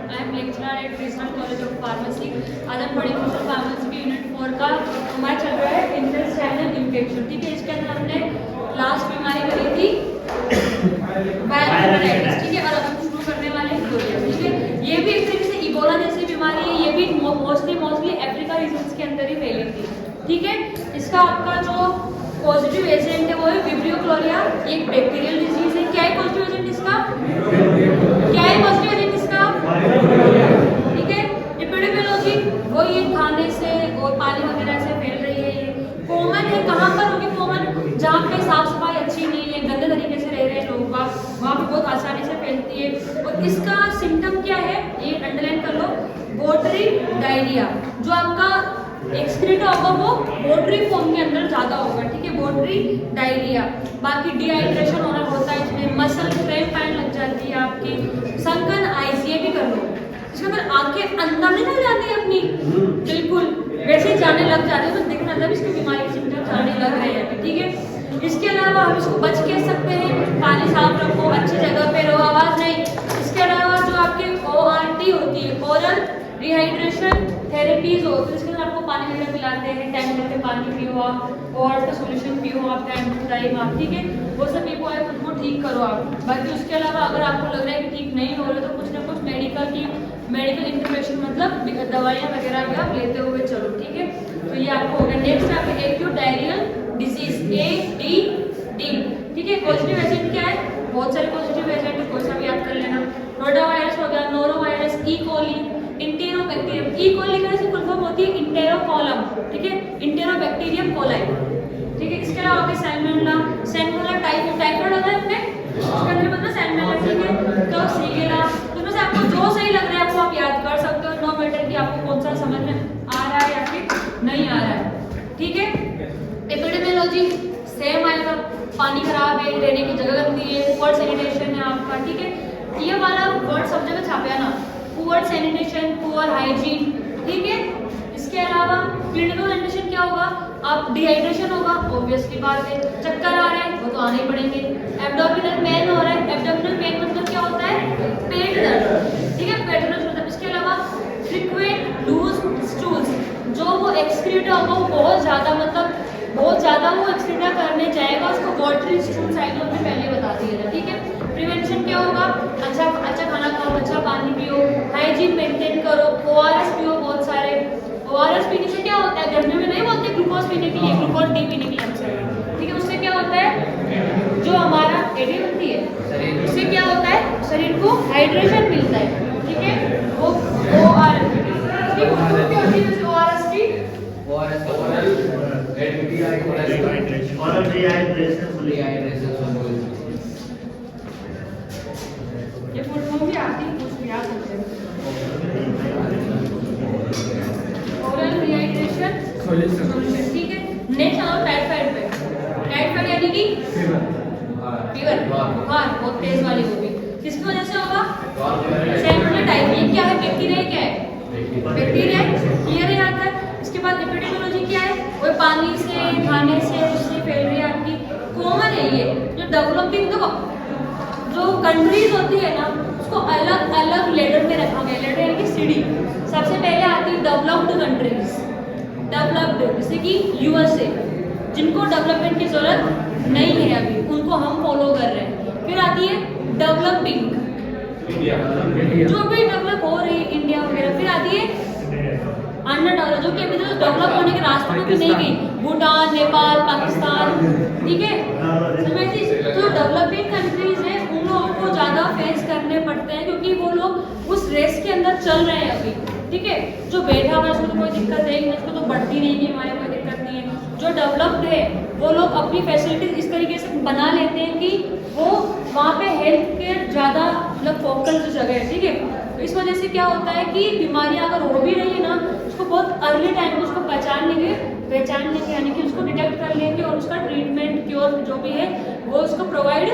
I am lecturer eight regional college of pharmacy. आज हम पढ़ेंगे फार्मेसी के यूनिट 4 का हमारा चल रहा है इंटेस्टाइनल इन्फेक्शन। ठीक है, इसके अंदर हमने लास्ट बीमारी करी थी बायोहेपेटाइटिस। ठीक है, और अब हम शुरू करने वाले हैं कोरिया। ठीक है, ये भी एक तरीके से इबोला जैसी बीमारी है। ये भी मोस्टली अफ्रीका रीजन्स के अंदर ही फैली थी। ठीक है, इसका आपका जो पॉजिटिव एजेंट है वो है विब्रियो क्लोरिया, एक बैक्टीरियल डिजीज है। क्या है पॉजिटिव एजेंट इसका? क्या है पॉजिटिव एजेंट इसका? ठीक है, एपिडेमियोलॉजी वो ये खाने से और पानी वगैरह से फैल रही है। ये कॉमन है, कहाँ पर होगी कॉमन? जहाँ पे साफ सफाई अच्छी नहीं है, गंदे तरीके से रह रहे हैं लोग, वहाँ पे बहुत आसानी से फैलती है। और इसका सिम्टम क्या है ये अंडरलाइन कर लो, वॉटरी डायरिया। जो आपका एक्सक्रीट होगा वो वॉटरी फॉर्म के अंदर ज्यादा होगा। ठीक है, वॉटरी डायरिया। बाकी डिहाइड्रेशन होना होता है इसमें, मसल क्रैम्प आने लग जाती है आपकी, सनकन आइज, ये भी कर लो। इसके अंदर आंखें अंदर नहीं लग जाती अपनी, बिल्कुल वैसे जाने लग जाते हैं, तो दिखना जब इसकी बीमारी के सिम्टम्स आने लग रहे हैं। ठीक है, इसके अलावा हम इसको बच के सकते हैं, पानी साफ रखो, अच्छी जगह पे रहो, आवाज नहीं। इसके अलावा जो आपके ORT होती है, ओरल रिहाइड्रेशन थेरेपीज हो, तो इसके अंदर आपको पानी वगैरह पिलाते हैं, टाइम लेते पानी पियो आप, और का सोल्यूशन पियो आप टाइम टू टाइम आप। ठीक है, वो सब पियो है, खुद को ठीक करो आप। बाकी उसके अलावा अगर आपको लग रहा है कि ठीक नहीं हो रहे तो कुछ ना कुछ मेडिकल इंफॉर्मेशन मतलब दवाइयाँ वगैरह भी आप लेते हुए चलो। ठीक है, तो ये आपको हो गया। नेक्स्ट आपका एक्यूट डायरियल डिजीज ADD। ठीक है, पॉजिटिव एजेंट क्या है? बहुत सारे पॉजिटिव एजेंट है, कोई सा भी याद कर लेना। रोटा वायरस हो गया, नोरो वायरस, ई कोली, इंटेरोबैक्टीरियम। ई कोली का से फुल फॉर्म होती है इंटेरोकोलम। ठीक है, इंटेरोबैक्टीरियम कोलाई। ठीक है, इसके अलावा आपके सैल्मोनेला, टाइफाइड होता है अपने उसके अंदर मतलब सैल्मोनेला। ठीक है, तो सीगेला, तो से आपको जो सही लग रहा है आपको आप याद कर सकते हो, नो मैटर कि आपको कौन सा समझ में आ रहा है या फिर नहीं आ रहा है। ठीक है, एपिडेमियोलॉजी सेम आएगा, पानी खराब है, रहने की जगह गंदी है, पुअर सैनिटेशन है आपका। ठीक है, ये वाला वर्ड सब जगह छापे ना, पुअर सैनिटेशन, पुअर हाइजीन। ठीक है, इसके अलावा क्लिनिकल कंडीशन क्या होगा? आप डिहाइड्रेशन होगा, ऑब्वियसली बात है। चक्कर आ रहे हैं वो तो आने ही पड़ेंगे। एब्डोमिनल पेन हो रहा है, एब्डोमिनल पेन मतलब क्या होता है? पेट दर्द। ठीक है, पेट दर्द होता है। इसके अलावा फ्रीक्वेंट लूज स्टूल्स, जो वो एक्सक्रीट होगा बहुत ज़्यादा वो एक्सक्रीट करने जाएगा, उसको वॉटरी स्टूल साइकिल में पहले बता दिया था। ठीक है, प्रिवेंशन क्या होगा? अच्छा खाना खाओ, अच्छा पानी पियो, हाइजीन मेंटेन करो, ORS पियो बहुत सारे। ORS पीने से क्या होता है? गर्मी में नहीं बोलते ग्लूकोज पीने के लिए, ग्लूकोज डी पीने के लिए हमसे। ठीक है, उससे क्या होता है? जो हमारा एडी बनती है उससे क्या होता है? शरीर को हाइड्रेशन मिलता है। ठीक है, वो ORS की ORS की ये फुल फॉर्म भी आती है, कुछ भी याद होते हैं। Oral rehydration solution. ठीक है, नेक्स्ट आओ टाइफाइड पे। टाइफाइड यानी कि फीवर, बुखार बहुत तेज वाली होगी। किसकी वजह से होगा? Salmonella typhi. ये क्या है? बैक्टीरिया। क्या है? बैक्टीरिया। क्लियर है यहाँ तक? इसके बाद एपिडेमियोलॉजी क्या है? वो पानी से, खाने से, उससे फैल रही है आपकी। कॉमन है ये जो डेवलपिंग जो कंट्रीज होती है ना, उसको अलग अलग लेडर में रखा गया। लेडर यानी कि सीढ़ी। सबसे पहले आती है डेवलप्ड कंट्रीज, डेवलप्ड जैसे कि USA, जिनको डेवलपमेंट की जरूरत नहीं है अभी, उनको हम फॉलो कर रहे हैं। फिर आती है डेवलपिंग, जो भी डेवलप हो रही है, इंडिया वगैरह। फिर आती है अंडर डेवलप, जो कि अभी तक डेवलप होने के रास्ते में भी नहीं गई, भूटान, नेपाल, पाकिस्तान। ठीक है, समझिए जो डेवलपिंग कंट्रीज है उन लोगों को ज़्यादा फेस करने पड़ते हैं, क्योंकि वो लोग उस रेस के अंदर चल रहे हैं अभी। ठीक है, जो बैठा हुआ है उसको तो कोई दिक्कत है नहीं, उसको तो बढ़ती रहेगी, हमारे कोई दिक्कत नहीं है। जो डेवलप्ड है वो लोग अपनी फैसिलिटीज इस तरीके से बना लेते हैं कि वो वहाँ पे हेल्थ केयर ज़्यादा मतलब फोकल जो जगह है। ठीक है, तो इस वजह से क्या होता है कि बीमारियाँ अगर हो भी रही है ना, उसको बहुत अर्ली टाइम में उसको पहचान लेंगे यानी कि उसको डिटेक्ट कर लेंगे और उसका ट्रीटमेंट क्योर जो भी है वो उसको प्रोवाइड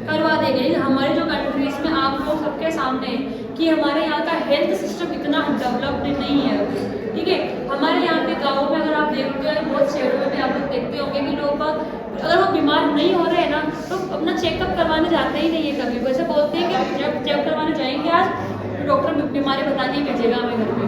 करवा देंगे। हमारे जो कंट्रीज में आप लोग सबके सामने है कि हमारे यहाँ का हेल्थ सिस्टम इतना डेवलप्ड नहीं है। ठीक है, हमारे यहाँ पे गाँव में अगर आप देखते हो, बहुत शहरों में भी आप लोग देखते होंगे कि लोग अगर वो बीमार नहीं हो रहे हैं ना तो अपना चेकअप करवाने जाते ही नहीं है कभी। वैसे बोलते हैं कि जब चेक करवाने जाएंगे आज तो डॉक्टर बीमारी बताने ही भेजेगा हमें घर पे।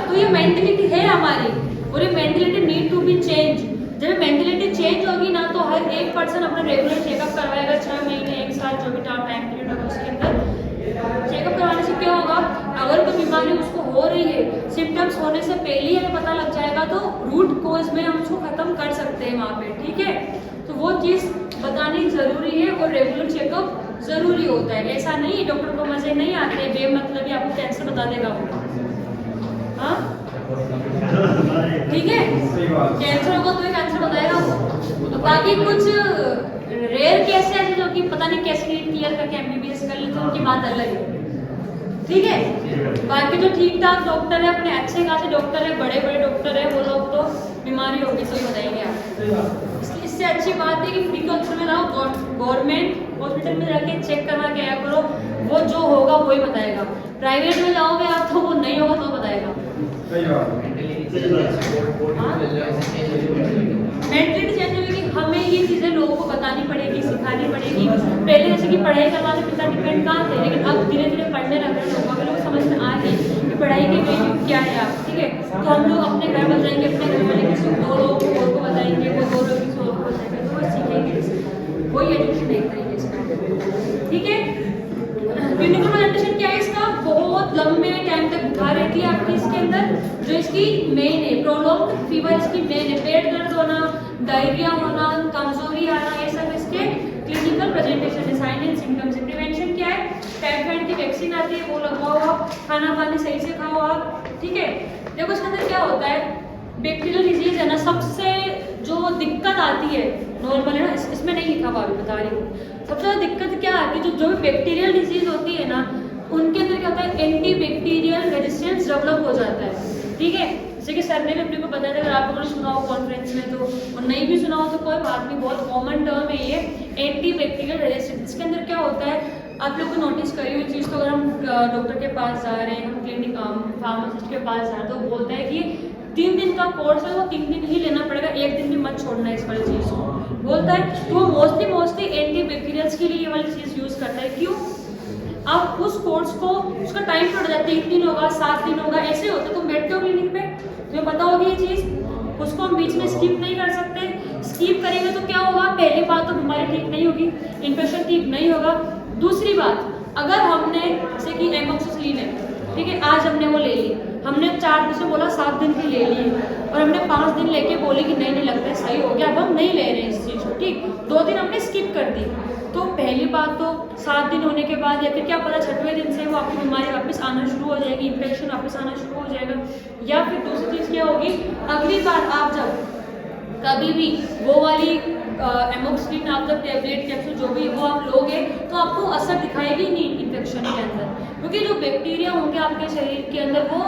तो ये मेंटलिटी है हमारी, और ये mentality need to be change. जब मेंटलिटी चेंज होगी ना तो हर एक पर्सन अपना रेगुलर चेकअप करवाएगा, 6 महीने 1 साल जो भी टाइम पीरियड होगा उसके अंदर चेकअप करवाने से क्या होगा, अगर कोई बीमारी उसको हो रही है, सिम्टम्स होने से पहले ही हमें पता लग जाएगा तो रूट कोज में हम उसको खत्म कर सकते हैं वहाँ पे, ठीक है। तो वो चीज़ बतानी ज़रूरी है और रेगुलर चेकअप ज़रूरी होता है। ऐसा नहीं है डॉक्टर को मजे नहीं आते, बेमतलब ही आपको कैंसर बता देगा वो, हाँ ठीक है, कैंसर होगा तो ही कैंसर बताएगा वो। बाकी कुछ रेयर केस है जो कि पता नहीं कैसे नीट क्लियर करके एमबीबीएस कर लेते हैं, उनकी बात अलग है, ठीक है। बाकी जो ठीक ठाक डॉक्टर है, अपने अच्छे खासे डॉक्टर है, बड़े बड़े डॉक्टर है, वो लोग तो बीमारी होगी तो बताएंगे आप। इससे अच्छी बात है कि फ्री हॉस्पिटल में जाओ, गवर्नमेंट हॉस्पिटल में जाके चेक करवा के आया करो, वो जो होगा वही बताएगा। प्राइवेट में जाओगे आप तो वो नहीं होगा तो बताएगा। मेंटलिटी चेंज होगी, हमें ये चीज़ें लोगों को बतानी पड़ेगी, सिखानी पड़ेगी। पहले जैसे कि पढ़ाई करवाने पिता डिपेंड कहाँ थे, लेकिन अब धीरे धीरे पढ़ने लग रहे हैं, लोगों को समझ में आ गई कि पढ़ाई की वैल्यू क्या है आप, ठीक है। तो हम लोग अपने घर बताएंगे, अपने घर वाले किसी 2 लोगों को बताएंगे, वो 2 लोग किसी और को बताएंगे, तो वो सीखेंगे, वही एजुकेशन एक तरीके से, ठीक है। क्लिनिकल प्रेजेंटेशन क्या है इसका, बहुत लंबे टाइम तक बुखार रहती है आपकी इसके अंदर, जो इसकी मेन है। प्रोलॉन्ग्ड फीवर इसकी मेन है, पेट दर्द होना, डायरिया होना, कमजोरी आना, ये सब इसके क्लिनिकल प्रेजेंटेशन है, साइन एंड सिम्टम्स है। प्रिवेंशन क्या है, टाइफाइड की वैक्सीन आती है वो लगवाओ आप, खाना पानी सही से खाओ आप, ठीक है। देखो इसके अंदर क्या होता है, बैक्टीरियल डिजीज है ना, सबसे जो दिक्कत आती है नॉर्मल है ना, इसमें नहीं लिखा हुआ, अभी बता रही हूँ। सबसे ज़्यादा दिक्कत क्या आती है, जो भी बैक्टीरियल डिजीज होती है ना, उनके अंदर क्या होता है, एंटी बैक्टीरियल रेजिस्टेंस डेवलप हो जाता है, ठीक है। जैसे कि सर ने भी अपने को बताया था, अगर आप लोगों ने सुना हो कॉन्फ्रेंस में तो, और नहीं भी सुना हो तो कोई बात नहीं, बहुत कॉमन टर्म है ये एंटी बैक्टीरियल रेजिस्टेंस। इसके अंदर क्या होता है, आप लोग को नोटिस करी हुई चीज़, तो अगर हम डॉक्टर के पास जा रहे हैं, हम क्लिनिक फार्मासिस्ट के पास जा रहे हैं, तो बोलता है कि 3 दिन का कोर्स है, वो 3 दिन ही लेना पड़ेगा, 1 दिन भी मत छोड़ना है इस वाली चीज़ को, बोलता है। तो वो मोस्टली एंटी बैक्टीरियल्स के लिए ये वाली चीज़ यूज़ करता है। क्यों, आप उस कोर्स को, उसका टाइम पड़ जाता है, 3 दिन होगा, 7 दिन होगा, ऐसे होता है। तुम बैठते हो क्लिनिक पे, तुम्हें पता होगी ये चीज़, उसको हम बीच में स्किप नहीं कर सकते। स्किप करेंगे तो क्या होगा, पहली बात तो बीमारी ठीक नहीं होगी, इन्फेक्शन ठीक नहीं होगा। दूसरी बात, अगर हमने जैसे कि एमोक्सिसिलिन है, ठीक है, आज हमने वो ले ली, हमने 4 दिन से बोला 7 दिन की ले ली, और हमने 5 दिन लेके बोले कि नहीं लगता है सही हो गया, अब हम नहीं ले रहे हैं इस चीज़ को, ठीक। 2 दिन हमने स्किप कर दी, तो पहली बात तो 7 दिन होने के बाद या फिर क्या पता 6वें दिन से वो आपकी बीमारी वापस आना शुरू हो जाएगी, इन्फेक्शन वापस आना शुरू हो जाएगा। या फिर दूसरी चीज़ क्या होगी, अगली बार आप जब कभी भी वो वाली एमोक्सिलिन आप जब टैबलेट कैप्सूल जो भी वो आप लोगे तो आपको असर दिखाएगी नहीं इन्फेक्शन के अंदर, क्योंकि जो बैक्टीरिया होंगे आपके शरीर के अंदर वो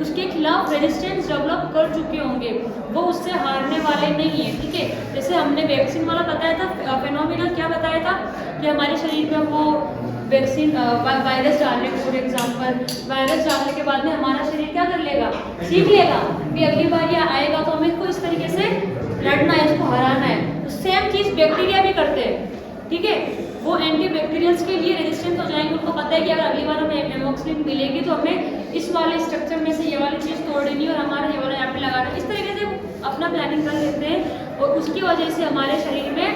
उसके खिलाफ रेजिस्टेंस डेवलप कर चुके होंगे, वो उससे हारने वाले नहीं है, ठीक है। जैसे हमने वैक्सीन वाला बताया था, फेनोमेना क्या बताया था कि हमारे शरीर में वो वैक्सीन वायरस डालने, फॉर एग्जाम्पल वायरस डालने के बाद में हमारा शरीर क्या कर लेगा, सीख लेगा कि अगली बार ये आएगा तो हमें इसको इस तरीके से लड़ना है, इसको हराना है। तो सेम चीज़ बैक्टीरिया भी करते हैं, ठीक है। वो एंटी बैक्टीरियल्स के लिए रेजिस्टेंट हो जाएंगे, उनको पता है कि अगर अगली बार हमें एमोक्सिलिन मिलेगी तो हमें इस वाले स्ट्रक्चर में से ये वाली चीज़ तोड़ देनी और हमारा ये वाला यहाँ पे लगाना है। इस तरीके से अपना प्लानिंग कर लेते हैं और उसकी वजह से हमारे शरीर में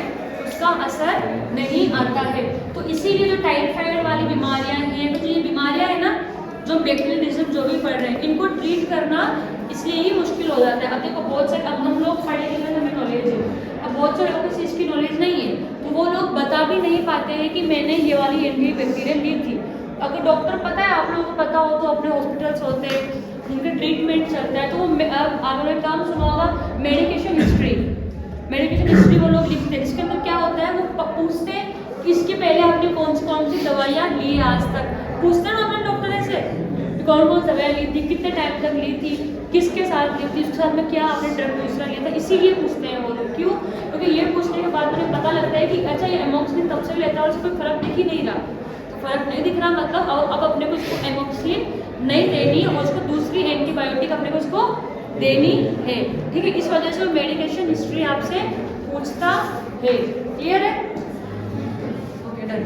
उसका असर नहीं आता है। तो इसीलिए जो टाइफाइड वाली बीमारियाँ हैं, तो ये बीमारियाँ हैं ना, जो बैक्टीरियल डिजीज जो भी पढ़ रहे हैं, इनको ट्रीट करना इसलिए ही मुश्किल हो जाता है। अब देखो बहुत सारे, अब हम लोग पढ़े लिखे हमें नॉलेज है, अब बहुत सारे लोगों को इस चीज़ की नॉलेज नहीं है, तो वो लोग बता भी नहीं पाते हैं कि मैंने ये वाली एंटी बैक्टीरियल ली थी। अगर डॉक्टर पता है, आप लोगों को पता हो, तो अपने हॉस्पिटल्स होते हैं, उनके ट्रीटमेंट चलता है, तो अब आपने काम सुना होगा मेडिकेशन हिस्ट्री, मेडिकेशन हिस्ट्री वो लोग लिखते हैं। इसके अंदर क्या होता है, वो पूछते हैं कि इसके पहले आपने कौन सी दवाइयाँ ली है आज तक, पूछते हैं ना अपने डॉक्टर ऐसे, कौन कौन दवाइयाँ ली थी, कितने टाइम तक ली थी, किसके साथ ली थी, उसके साथ में क्या आपने ड्रग दूसरा लिया था। इसीलिए पूछते हैं वो लोग, क्यों, क्योंकि ये पूछने के बाद मुझे पता लगता है कि अच्छा ये एमोक्सिलिन तब से लेता है और उससे कोई फर्क दिख ही नहीं रहा, तो फर्क नहीं दिख रहा मतलब अब अपने को उसको एमोक्सिलिन नहीं देनी और उसको दूसरी एंटीबायोटिक अपने को उसको देनी है, ठीक है। इस वजह से वो मेडिकेशन हिस्ट्री आपसे पूछता है। क्लियर है, ओके डन।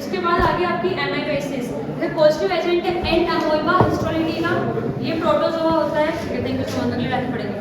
इसके बाद आगे आपकी एमाइलोइसिस, जैसे पॉजिटिव एजेंट है एंड अमोइबा हिस्टोरिटिका, ये प्रोटोजोआ होता है। थैंक यू सो मच, अगली लाइन पढ़ेंगे।